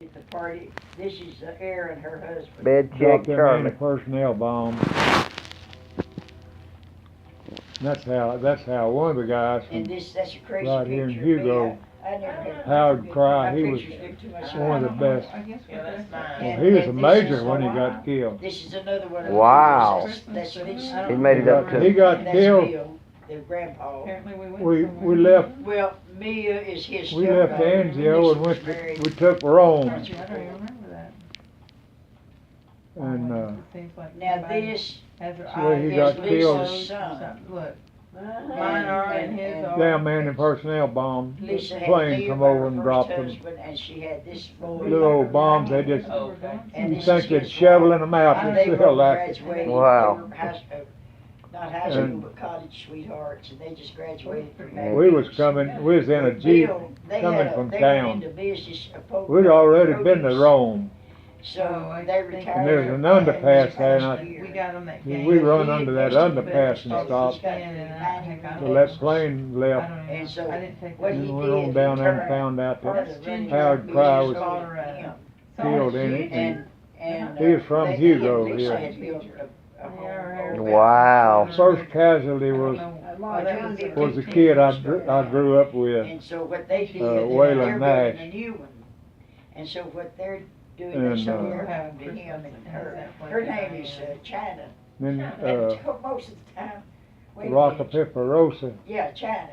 At the party, this is Erin, her husband. Bed check Dropped them Charlie. anti-personnel bombs. That's how one of the guys And from that's a crazy right here in picture of Hugo, me. I never had Howard my Cry, he was pictures look too much one of the alike. best. Yeah, that's mine. Well, he was a And major this is- when he got killed. This is another one of Wow. those. That's Lisa. He made it up He to. got And that's killed. Bill, their grandpa. Apparently we went We somewhere. left Well, Mia is his we left stepdaughter. Anzio and went to, we took Rome I don't even remember that. and It seems like Now somebody this has their that's where he eyes got closed killed. or something. Look, mine are and his are. damn anti-personnel bomb Lisa had plane Mia come by over her and first dropped them. husband, and she had this boy. Little old bombs, they just Oh, okay. And you this think is they'd his shoveling them out wife. and They were still like it. graduating. Wow. They were not high school, And- but college sweethearts, and they just graduated from Yeah. We was coming, we was in a Jeep Bill, they coming had a- from they were town. into business of poker- We'd already been to produce. Rome. So Oh, I they think- retired. And there's an and underpass this there, and past I- year. We got on that We game. run under that underpass and stopped. So that plane I left. don't And know. so I didn't take what that. he And went on did, down he there and turned found out part that of the running Howard club Cry business was over to him. killed in it. And He was from they- Hugo he and Lisa here. had built a home. Wow. First casualty I don't was know. A Oh, lot that of young was a people. kid I grew up with. And so what they did, Waylon they're building Nash. a new one. And so what they're doing, And, they sold uh, their home to him and her name is China. Then And most of the time, wait a minute. Rockefeller Yeah, China.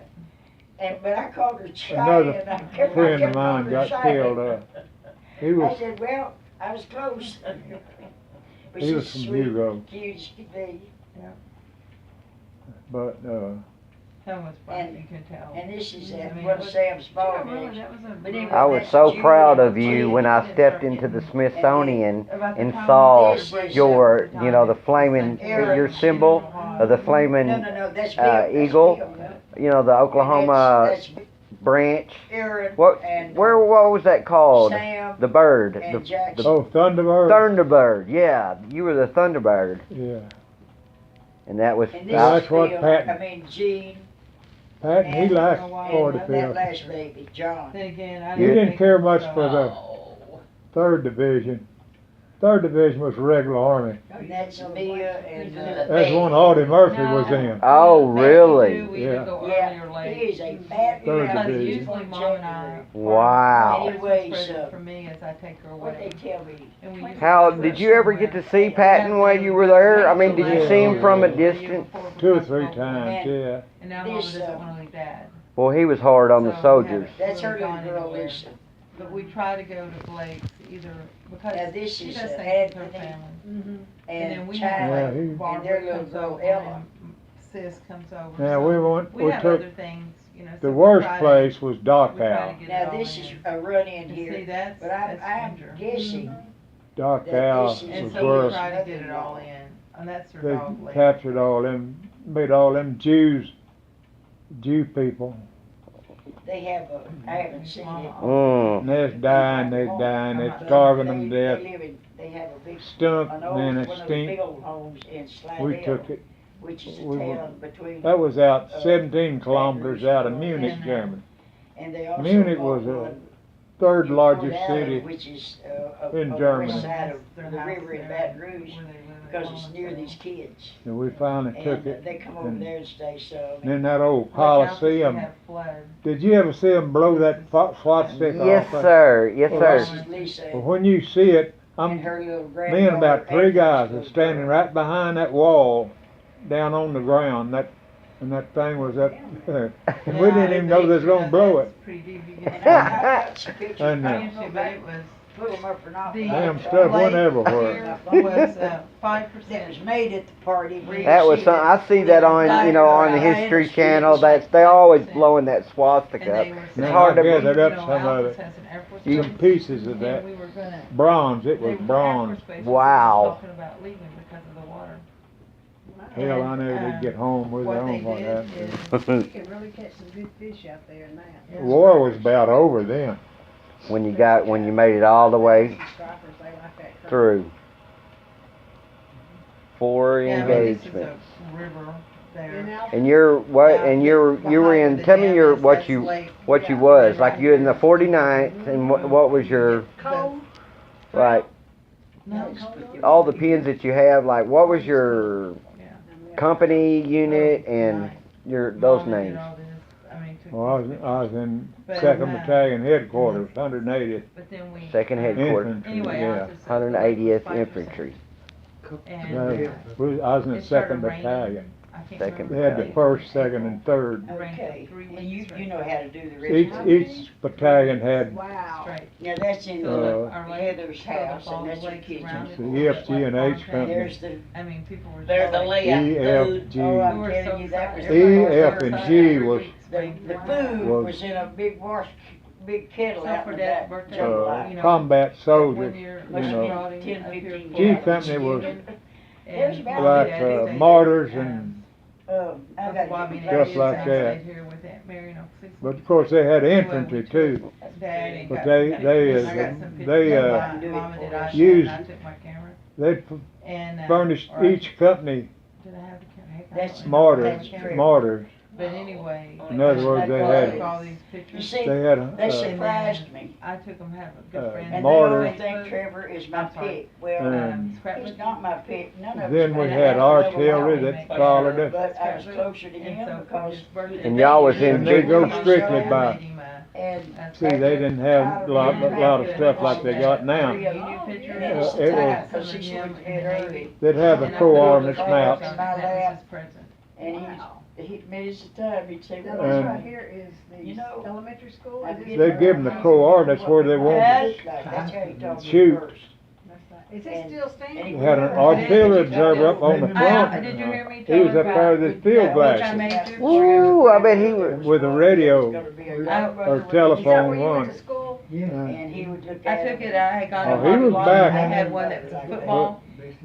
But I called her China. another and I kept friend of calling mine her got China. killed. He I was said, well, I was close. But he was she's from sweet, Hugo, cute as could be. but That was fun, you can tell. And this is I mean, one it of was- Sam's ball Yeah, really, games. that was a. But anyway, I was that's so Julie proud and of you Julie. when I stepped into the Smithsonian About the and time saw This is- your, the flaming, your symbol of the flaming, No, that's Bill. That's eagle. Bill. the Oklahoma That's branch. Aaron What and what was that called? Sam The bird, and the Jackson. oh Thunderbird. Thunderbird. Yeah, you were the Thunderbird, Yeah, and that was. And Well, this that's is what Bill, Patton- I mean, Gene. Patton, he and- liked and 45th. that last baby, John. Then again, I He didn't didn't think care it was, much for the Third Division. Third Division was regular Army. And that's Mia and, That's one Audie Murphy was in. Oh, Back really? then, we Yeah. would go Yeah, early or late. he is a fat Third man. Division. Usually Mom and I. Wow. Christmas Anyways, present for me is I take her What they away. tell me. And we used to How go did you ever get to see Patton while you were there? I mean, did you see him from a distance? 2 or 3 times, yeah. And now Mama This, doesn't want to leave Dad. Well, he was hard on the So we soldiers. haven't That's her really little gone girl, anywhere. Lisa. But we try to go to Blake's either because Now this she is does things with her Anthony family. And then and we Yeah, have he- like and Barbara their little comes girl over Ella. and Sis comes over. Now so we we have took other things, you know. so the we worst try to- place was we Dock try to Owl. get it Now all this is in. a run in And here, see, that's but I'm Ginger. guessing. Dock That Owl this is- And was so we worse. try to get it all in, and that's her They dog leg. captured all them, made all them Jew people. They have I haven't seen it. Mm. And they're dying, they're But starving them to they death. live in, they have a big, Stunk, an old, man, one it of the stink. big old homes in Slidell. We took it. Which is a we were- town between. That was out uh, 17 kilometers out of Munich, And, Germany. And they also Munich bought was the one third in largest Fort Allen, city. Which is, in on Germany. the west side of Their the house river in there, Baton Rouge, where they live at because it's Mama's near house. these kids. And we finally took And it. they come over And there and stay, so. And then that old Like houses that Coliseum. have flood. Did you ever see them blow that swastika off? Yes, sir. Yes, Well, This sir. is Lisa Well, when you see it, and her little me granddaughter. and about 3 guys Anthony's are standing little right behind that wall, down on the ground. And that thing was up there. And we didn't even know they was gonna blow it. It's pretty deep, you girl. get And I got some pictures. And, I uh, don't know but if it was, I put 'em up or not. the Damn but stuff went lake everywhere. here was 5%. That was made at the party. where you That was see some. I see that on on the History Channel. That's they always blowing that And swastika. they were Now, saying, hard to I gathered you up know, some of Alpha's it. has an Air Force Some Base, pieces of and that. we were gonna, Bronze, it they was were bronze. Air Force Base, Wow. we were talking about leaving because of the water. Hell, I knew they'd get home with What their they own what did happened. is, You can really catch some good fish out there in that. The war was about over then. when you made it all the way Stripers, they like that crap. through. 4 yeah, I mean, this is engagements. a river, there. And you're what? And you were in. Tell me your what you was like. You in the 49th, and what was your Cold. like No, all the pins that you have? Like what was your yeah. company unit and your those Mama did names? all this. I mean, took Well, me I was in But, 2nd Battalion Headquarters, 180th but then we. Second headquarters, Infantry, Anyway, yeah. I was just. 180th Infantry. And No, I was in the it started 2nd raining. Battalion. I can't Second They remember. had the 1st, 2nd, and 3rd. It rained for Okay, 3 and you weeks know how to do the Each rest. battalion had Wow. straight. Now, that's in Uh, Heather's house, and that's her lakes kitchen. around It's it. the EFG and H company. There's the, I mean, people were. there's the like- layout, E, food. F, G. Oh, We I'm were telling so you, that was. excited. E, Everybody F, was and so G excited. was- The Wow. food Was- was in a big kettle So out for in the Dad's back. birthday, July. you know, Combat soldiers, One year, you Must know. be brought him 10, up here 15 for G gallons. company was There's and about like Daddy stayed mortars there, and, I that's why gotta me and get Just Daddy like that. stayed here with Aunt Mary and Uncle Cecil. but of course they had Anyway, infantry we took too. Dad and But got they- some they, pictures. uh, I got some they, pictures. uh, Mama did iPad, used- and I took my camera. They And, furnished or I- each company Did I have the camera? Heck, I That's don't mortars, remember. I had the camera. mortars. But anyway. In other words, they I had- took all these You pictures. see, They had they a, surprised me. I took them, have a good friend. And mortar. they all think Trevor is my I'm sorry. pick. Well, Um, he's not my pick, none of us. then we are. had artillery that followed us. But I was closer to And him so for because, his birthday, And y'all was they in And they big- go strictly by, and. see, they didn't have a lot of stuff like they got now. It was the it time, was- because she went to bed early. They'd have a co-armament mount. In my lap. And he made his time, he'd say, Now, well, this And- right here is You the know, elementary school? I'm Is getting They this- give them the coordinates where they want that's it. how he told me Shoot. first. Is it And- still standing? They had an artillery observer up on the front. Did you hear me He was tell up her there about with his field which I glasses made you? Ooh, I bet he was. with a radio It's gonna be a or Is that where telephone you went one. to school? And he would look I at took him. it, I had got Oh, it. he was I back. had one that was a football,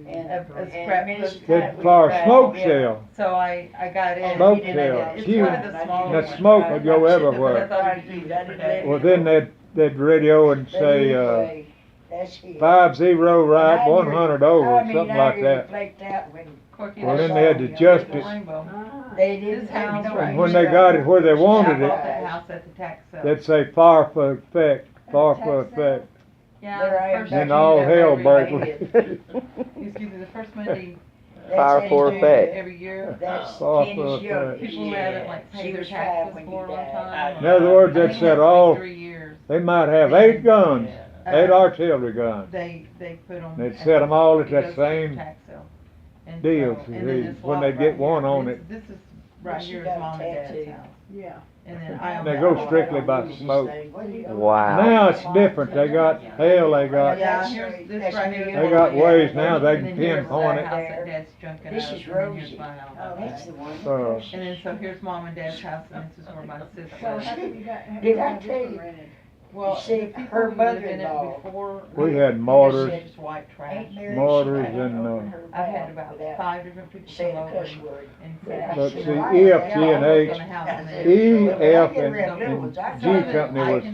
And, a and scrap many book. times They'd we fire cried smoke together. cell. so I got it. Smoke and cell, it's huge. one of the smaller That ones. smoke would go I everywhere. thought it'd be good for Dad. Well, then they'd radio and But say, anyway, that's it. 50 right, 100 over, I mean, something I like really that. flaked out when Corky, Well, that's then they had to all, adjust the it. rainbow. Uh-huh. they didn't. This house, know right. When they got it where they wanted I bought it, that house at the tax sale. they'd say fire for effect, fire for Tax sale? effect. Yeah, There I am the first Then back all Monday hell of broke every- loose. Excuse me, the first Monday That's Fire how for he effect. did it. every year. That's Fire Kenny's for effect. youngest. People haven't like She paid their was five taxes when for a he long died. time. In other words, I they think said it's all, been 3 years. they might have 8 guns, 8 artillery guns. They put them. They'd set 'em all at that same and deal, so, see, and then this when lot they get right one here, on this- it. This is right She here got is mom and dad's tattooed. house, Yeah. and then I own They that go lot. strictly by smoke. Wow. Now it's different, they got, hell, they got, Yeah, here's this right here. they got ways now, they And can then here's pinpoint that it. house that dad's junking This out, is and then here's Rosie. my house. Oh, that's the one. Uh, And then so here's mom and dad's house, and this is where my sister So lives. how come you got, how Did you I got tell this you? one rented? Well, You see, the people her who lived in it mother-in-law, before. We had mortars. Just white trash. Ain't Mary Mortars Sue and, over her I've had mouth about without 5 different people saying come a over cuss word. and Yeah. But say. see, E, F, G, and H, E, F, and G company was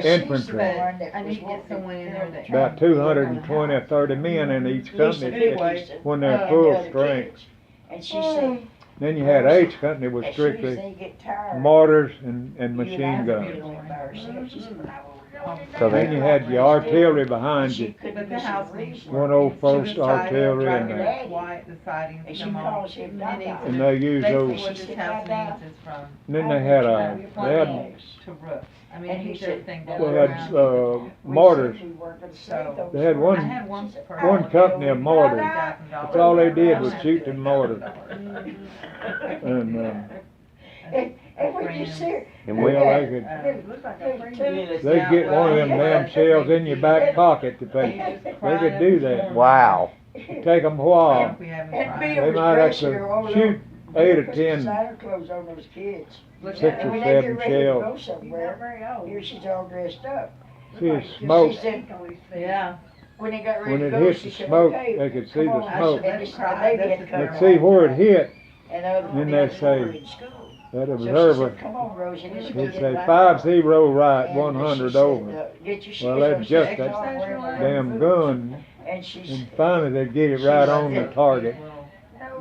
infantry. But I need to get someone in there that. About 220 or 30 men in each company when they're full strength. And she said. Then you had H company was as soon as strictly they get tired, mortars and you and machine I guns. feel like by ourselves. She said, "Well, I will really So do they- Then you had your artillery behind She you. couldn't But the miss a house reason. needs One old She first was tied up, artillery right and here, that. it's white, the siding's And she come off. calls him It Dada. needs to And be- they use basically those- what this house needs is from And then they had plumbing to roof. I mean, And it he needs said, everything well, going they had around. mortars. We weren't gonna say So- those They had words. I had one She said, per. One company of mortars. $30,000. That's all they did was I don't shoot have them to- mortars. Mm-hmm. And, And we just sit. And well, we, they could, It looks like a free. they'd get one of them damn shells in your back pocket to pay. They could do that. wow. It'd take them a while. We haven't And tried. Bill They was might have dressing to her all shoot over. 8 or Put 10 designer clothes on those kids. Look 6 at And or when it. they get 7 ready to go shells. You're not somewhere, very old. here she's all dressed up. See the Looks like smoke. just ink on his face. Yeah. When they got ready When to it go, hit she the said, smoke, okay, they could see come the on. I smoke. said, "This- That's the baby had the to come Let's see where it hit. And other Then than they that, say, we were in school. That So she observer, said, come on, Rosie, let's go he'd get say my 50 right, And 100 she said, over. Get your shoes Well, they'd on, adjust she's that all wearing her damn boots. gun, And she and said, finally they'd get it right on the target.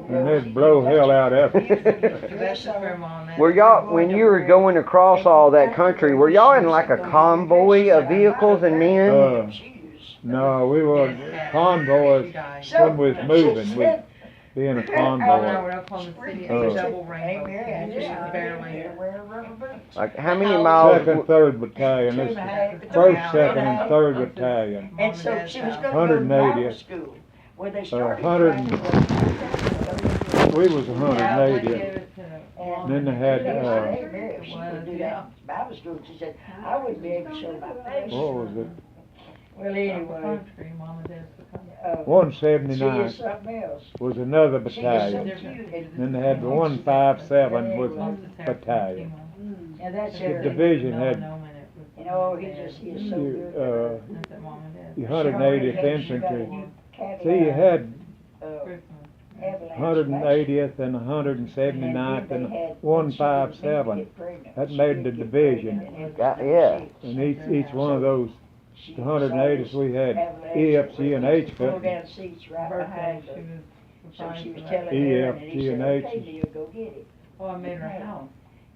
and they'd blow hell out of it. That's the grandma on that. Were y'all, when you were going across all that country, were y'all in like a convoy of vehicles and men? No, we were convoys when we was moving, we'd be in a Oh, no, convoy. we're up on the city, Oh. it's double rainbow, and just barely. Like how many miles? Second, third battalion, this first, second, and third battalion. And so she was gonna go to 180th. Bible school, where they started 100 training. We was Yeah, I 180th. gave it to And Then they had, Hey, Mary, if she would do yeah. that Bible school, she said, I wouldn't be able to show my face. What was it? Well, anyway, country, mom and dad's the country. she 179 is something else. was another She is so battalion. cute. Then they had the 157 was a battalion. And that's The her, division had you know, he is so you, good. the 180th infantry. Cadillac, See, you had Avalanche 180th and 179th and 157. That made the division. Yeah. And each one of those, the 180th, we had EFG and H Pull company. down seats right behind her. So she was telling E, her, F, and G, he said, and okay, H. Neil, go get it. Oh, I made her house.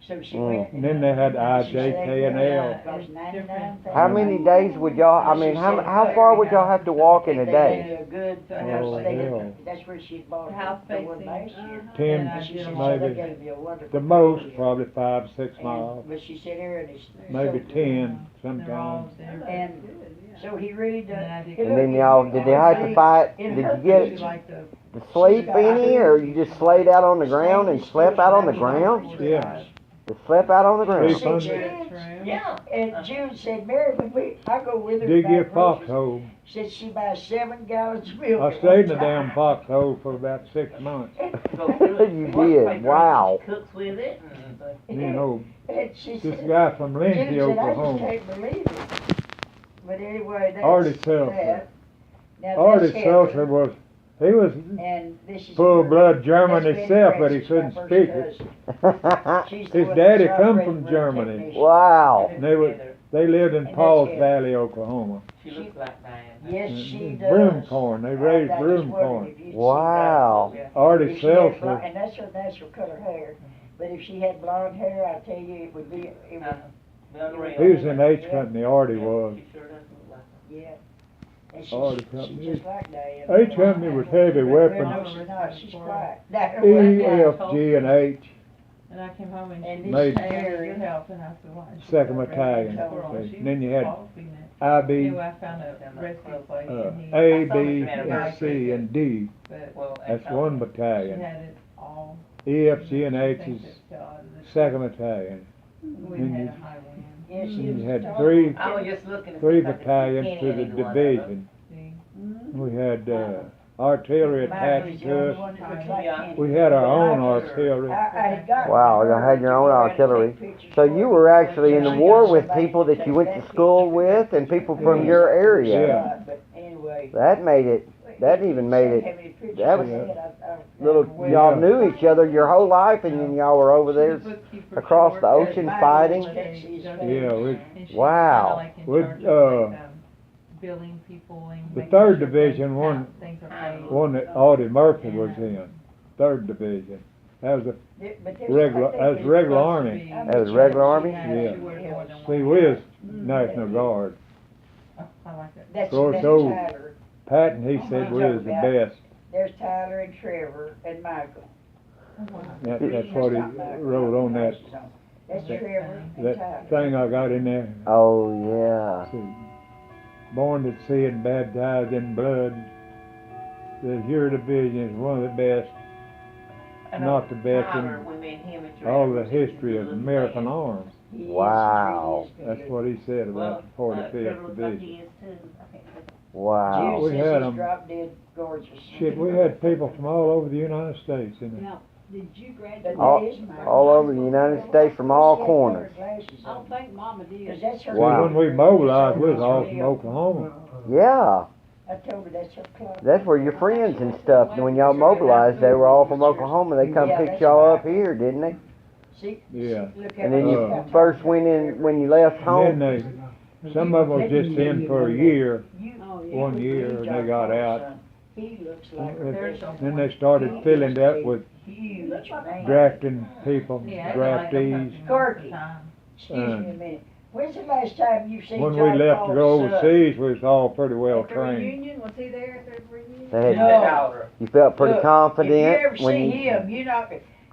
So she Mm. went. And then they had I, J, K, and L. Cost 99,000. How many days would y'all? I mean, how far would y'all have to walk in a day? A good, Oh, hell. that's where she bought The house the one facing. last year. 10, And she said, maybe. they gave me a wonderful The most, deal. probably 5, 6 And- miles. But she said, Aaron, it's. Maybe so good." 10 sometimes. And so he really does. And then y'all, did they have to fight? Did you get to sleep any, or you just laid out on the ground and slept out on the ground? Yeah. Just slept out on the Sleep ground. under. Yeah, and June said, Mary, I go with her. to Dig buy your groceries." foxhole. Said she buys 7 gallons of milk. I at stayed in the one damn time. foxhole for about 6 months. You did. Wow. Cooks with it. You know, And she this said, guy from June Lindsay, said, I just Oklahoma, can't believe it. But anyway, that's Artie Seltzer. that. Now, Artie that's Seltzer was, he was And this is. full-blood German That's himself, but he Betty couldn't Francis, speak my it. first cousin. She's the His one daddy that's come operating from room Germany. technician. Wow. They lived in And Paul's that's it. Valley, Oklahoma. She looks like Diane. Yes, she does. Broom corn, they raised I just broom wondered corn. if you'd seen Wow. that. Artie If she had Seltzer, blonde- And that's her natural color hair. But if she had blonde hair, I tell you, it would be, it would, he was in H Company, Artie was. She sure doesn't look like yeah. And Artie she's Company. just like Diane. H Company was heavy Well, weapons, no, she's not, she's quiet. That- E, well, F, G, and H. And I came home and And she this Made- said, Mary, "Your help," and I said, "Why?" She Second said, battalion, "Well, see. she Then you had was being it." IB, Anyway, I found a rescue place and he. A, B, and C, and D. But Well, That's one she battalion. had it all. E, F, G, and H Thank is God that second battalion. We Then had you- a high wind. yeah, she You was had tall. three, I was just looking to see three if I could see battalions Kenny to in the any one of them. division. See? We had artillery Michael attached is the to only us. one that looks like Yeah. Kenny. We had our own I artillery. got Wow, her y'all had your own to go around and artillery. take pictures So for you her. were actually in the She war got with somebody people that you take went that to school picture. with and people from your area. Yeah. But anyway. That made it, that even made it, that was little, Well, y'all knew each other your whole life and then y'all were over there across the ocean fighting. Yeah, Wow. Billing people and. The making third sure division that won- things are paid. one that Audie Murphy was in, third division. That was a regular, that was regular army. That was regular army? Yeah. See, See, we was National Guard. I like that. That's, Course, that's those- Tyler. Patton, he said we was the best. There's Tyler and Trevor and Michael. That's what he wrote on that, That's Trevor and that Tyler. thing I got in there. Oh, yeah. See, born at sea and baptized in blood. Your division is one of the best, not the best Tyler, in we met him at your all the anniversary. history of American arms. He is, Wow. he really is That's good. what he said Well, about the 45th Trevor looks like Division. he is too. I can't think. Wow. Judy We says had he's 'em. drop dead gorgeous. Shit, we had people from all over the United States in it. Now, did you But graduate? All over the United States from all corners. I don't think Mama did. Cause that's her. See, Wow. when we mobilized, we was all from Oklahoma. Yeah. I told her that's her club. That's where your friends and stuff, when y'all mobilized, they were all from Oklahoma. They come pick y'all up here, didn't they? See? Yeah. Look And then you Uh, first went in, when you left And home, then some of them was just in for a year, Oh, yeah. 1 year, and they got out. He looks like a There's big- Then they started filling it up with huge man. drafting people, Yeah, it's like a draftees. fucking Corky. time. Excuse me a minute. When's the last time you seen When we John left to Paul's go son? overseas, we was all pretty well At the trained. reunion, was he there at the reunion? They had, No. you felt pretty Look, confident If you ever when see you. him, you know,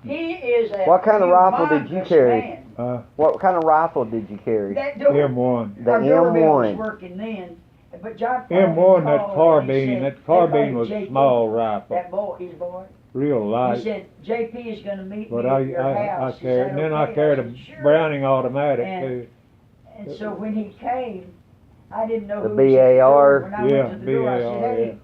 he is a What kind of rifle did you humongous carry? man. What kind of rifle did you carry? That door, M1. The our doorbell was M1. working then, but John Paul M1, that called carbine, and he that said, carbine was "Hey, a small rifle, That boy, his boy. real He light. said, JP is gonna meet But me I, at your I house. Is carried, that and then I okay?" carried a said, "Sure." Browning automatic And- too. And so when he came, I didn't know The who was at the BAR? door. When I Yeah, went to the door, I said, BAR, "Hey,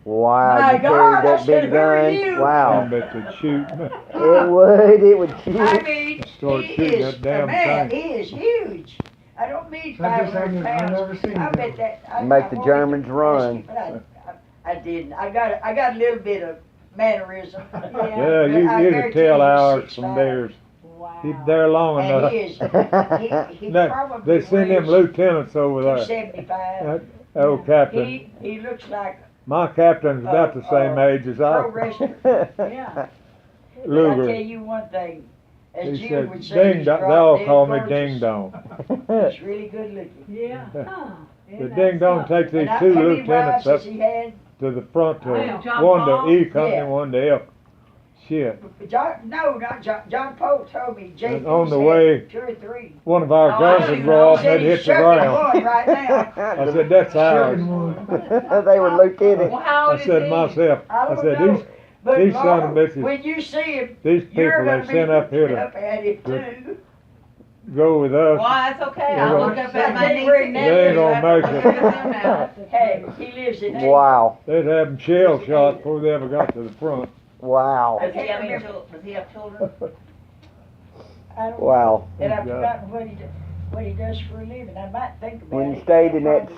Wow, My you God, carried I that said, big "Who are gun? you?" I Wow. bet they'd shoot me. It would, it would I shoot. mean, Start he shooting is that damn a man. thing. He is huge. I don't mean I just 500 haven't- I've pounds. never seen I him. bet that. Make I the wanted Germans to run. ask you, but I didn't. I got a little bit of mannerism. Yeah, But you I could guarantee tell he's ours from 6'5". theirs. Wow. He's there long And enough. he is. He They- probably They send them weighs lieutenants over there. 275. That old captain. He looks like My captain's about the same age as pro I. wrestler. Yeah. But I tell Luger. you one thing, as He Jim would said, say, ding he's dong, they drop all dead call me gorgeous. ding dong. He's really good looking. Yeah. Huh. The Isn't that ding dong something? takes these And how two many lieutenants wives up has he had? to the front to Wow. John one Paul? to E company, Yeah. one to F. Shit. No, not John. John Poe told me JP's on the had way- 2 or 3. One of our Oh, guns I would don't go know. off and Said they'd he's hit the shucking ground. one right now. I said, that's ours. They were lieutenants. Well, how I old is said he? myself, I I don't said, know. these But these son of Lord, bitches- when you see him, these you're people gonna they be sent up here looking up to at him to- too. go with us. Why, that's okay, Yeah. I'll look up at my They niece bring and that They ain't nephews. gonna make Look it. at them now. Hey, he lives in Wow, They'd have them shell shocked before they ever got to the front. wow, Does he have any does he have children? I don't know. wow. And I've Yeah. forgotten what he does for a living. I might think about When you it. stayed in that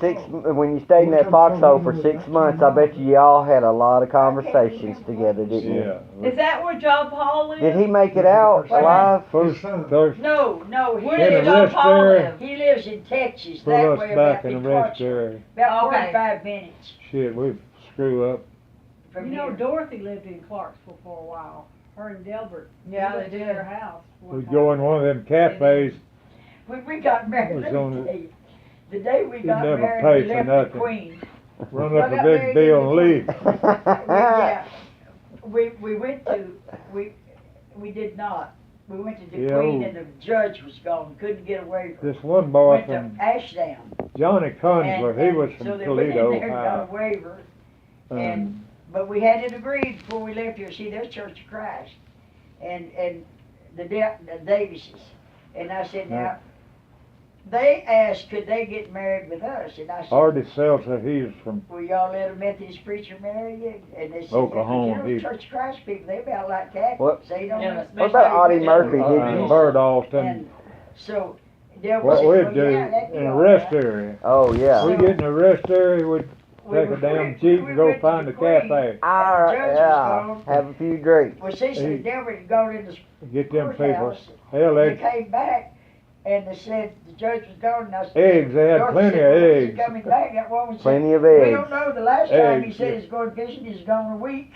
when you stayed in that foxhole for 6 months, I bet you all had a lot of conversations together, didn't you? Yeah. Is that where John Paul lives? Did he make it out alive? First, No, Where In did a John rest Paul area. live? he lives in Texas. put That us way back about in the in rest Clarksville. area. About Okay. 45 minutes Shit, we screw up. from You know, here. Dorothy lived in Clarksville for a while. Her and Delbert. Yeah, We went they to did. their house. one We'd time. go in one of them cafes. When we got married, Was let me on- tell you, the day we got never married, pay we for left nothing. the Queen. Run Well, up a got big married bill in and the leave. Yeah, we went to, we did not. We went to the Yeah, Queen oh. and the judge was gone, couldn't get away from it. This one boy Went to from Ashdown. Johnny Kunzler, he was so from they went in Toledo, there and got Ohio. a waiver, Um, but we had it agreed before we left here. See, there's Church of Christ, and the Davises, and I said, now, they asked, could they get married with us? And I said, Hardy Seltzer, he's from will y'all let a Methodist preacher marry you? And they said, Oklahoma, yeah, 'cause you he- know, Church of Christ people, they about like Catholics. What- They don't. Yeah, What about Audie Murphy? Did you? Bird Austin. And so, there What was. we'd do in a rest area. Oh yeah. We get in a rest area, we'd take a damn jeep and go find a cafe. Alright, Judge was yeah. gone. Have a few drinks. Well, Cecil and Delbert had gone in the Get them people. courthouse. Hell, They they came back and they said the judge was gone. And I said, eggs. They had Dorothy plenty said, of "Well, when's he eggs. coming back?" That woman said, Plenty of we eggs. don't know. The last time he Eggs, said yeah. he's going fishing, he's gone a week.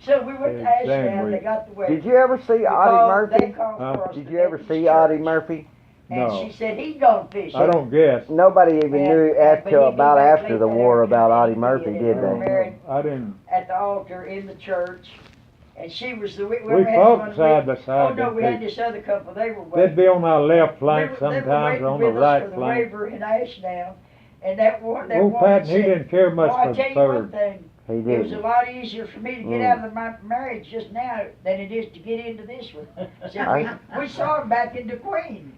So we went to Egg Ashdown. They sandwich. got the wedding. Did you ever see They Audie called- They Murphy? called Huh? for us Did to you ever Methodist see Audie church. Murphy? And No. she said he's gone fishing. I don't guess. Nobody even knew But after he'd be about back after late the that war about afternoon. Audie Murphy, They did were they? married I didn't. at the altar in the church, and she was the. We had fought one side by Oh side. no, them we had people. this other couple. They were They'd be on our left flank they were sometimes, waiting or on the with us right for the flank. waiver in Ashdown, and that one. That Old woman Patton, he said, didn't care much "Well, I for tell the you one third. thing. He It was a did. lot easier for me to get Mm. out of my marriage just now than it is to get into this one." Said, we saw him back in the Queen.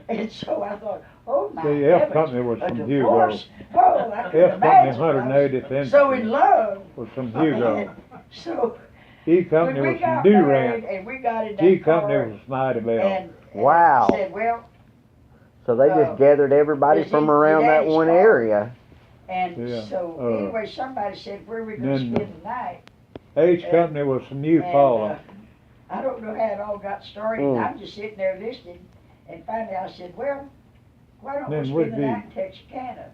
And so I thought, oh my The F heavens, company was a from Hugo. divorce? Oh, I can F company, imagine. 180th So in Infantry, love. was from Hugo. So E company when we was from got Durant. married and we got in that G car company was Smitey Bell. and Wow. said, well, So they just gathered everybody is from it around your that daddy's one car? area. and Yeah. so anyway, somebody said, where are we going to Then- spend the night? H company was from Eufaula. I don't know how it all got started. Mm. I'm just sitting there listening, and finally I said, well, why don't Then we we'd spend the be- night in Texarkana?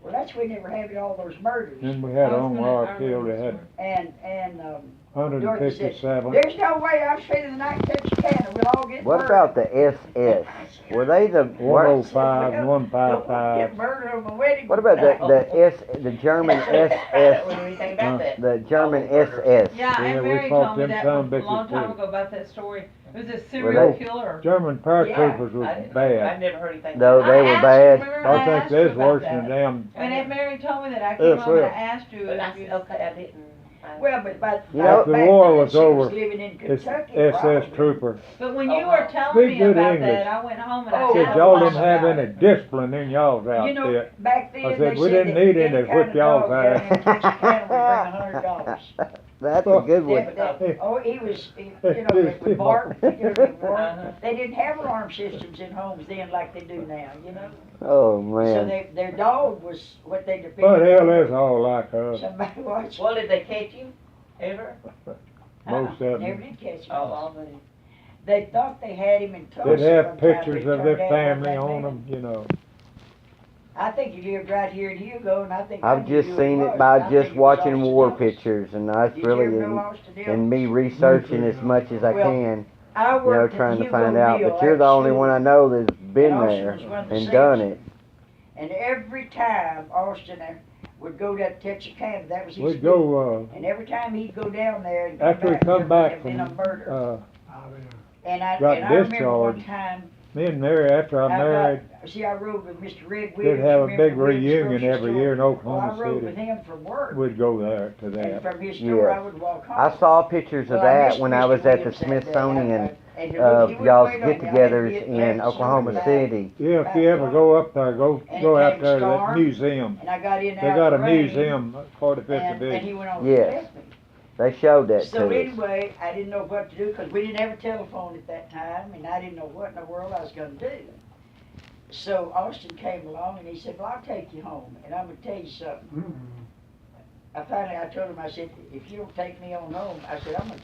Well, that's when they were having all those murders. Then we had I was on gonna- our I kill, they remember had And hundred and fifty-seven. there's no way I'm spending the night in Texarkana. We'll all get What murdered. about the SS? Were they the what? 105 and Don't want to 155. get murdered on my wedding. What about the German I don't SS? know anything about that. The German SS. Yeah, Yeah, and we Mary fought told me them that son a bitches long time too. ago about that story. It was a Were serial they- killer. German paratroopers was I've bad. never heard anything. Though about they I were asked bad. You, remember I I think asked you they's about worse that. than them. When Aunt Mary told me that, I came Yes, home and I sir. asked you But if I you. said, okay, I didn't. Well, but by You know, After the back war then, was she over, living in It's Kentucky. SS probably. trooper. But when Oh, you wow. were telling Speak me good about English. that, I went home and Oh, I Said asked y'all Mom didn't have about any it. discipline in y'all's You know, outfit. back then I said, they we didn't that need any any to kind whip of y'all's dog down in ass. Texarkana would bring $100. That's a good one. Oh, he was, you know, it would bark, you know, they bark. They didn't have alarm systems in homes then like they do now, you know? Oh So man. their dog was what they depended But hell, on. that's all like us. Somebody watching. Well, did they catch you? Ever? Most of Never them. did catch him. Oh, all the. They thought they had him in Tulsa. They'd have one time, pictures but it of their turned out family that on man- them, you know. I think he lived right here in Hugo, and I think I I've knew just who he seen was, it by and I just think it was watching Austin war Ellis. pictures, and that's Did you really ever know in, Austin Ellis? in me researching as much as I Well, can, I you know, worked at trying to Hugo find out. Mill But you're the at only school, one I know that's been and Austin there was one of the and done salesmen. it. And every time Austin would go to Texarkana, that was his We'd school. go, And every time he'd go down there and after we there come would back have been a from, murder. And I got remember discharged, one time me and Mary, after I married, see, I rode with Mr. Red they'd Williams. have a remember big Williams reunion grocery every store? year in Well, I Oklahoma rode with City. him from work. We'd go there to And that. from his store, Yes. I would walk home. I saw pictures of Well, I that missed when I Mr. was at the Williams that day. Smithsonian And he of wouldn't y'all's wait on me. I had to get-togethers be at in Black's Oklahoma store City. Yeah, if you ever go up there, go And go it out came there to that storm, museum. And I got in They there. got a in the rain, museum, 45th And Division. he went on Yes. and left me. They showed that So to us. anyway, I didn't know what to do because we didn't have a telephone at that time, and I didn't know what in the world I was going to do. So Austin came along and he said, "Well, I'll take you home, and I'm going to tell you something." I told him, I said, "If you don't take me on home," I said, "I'm going to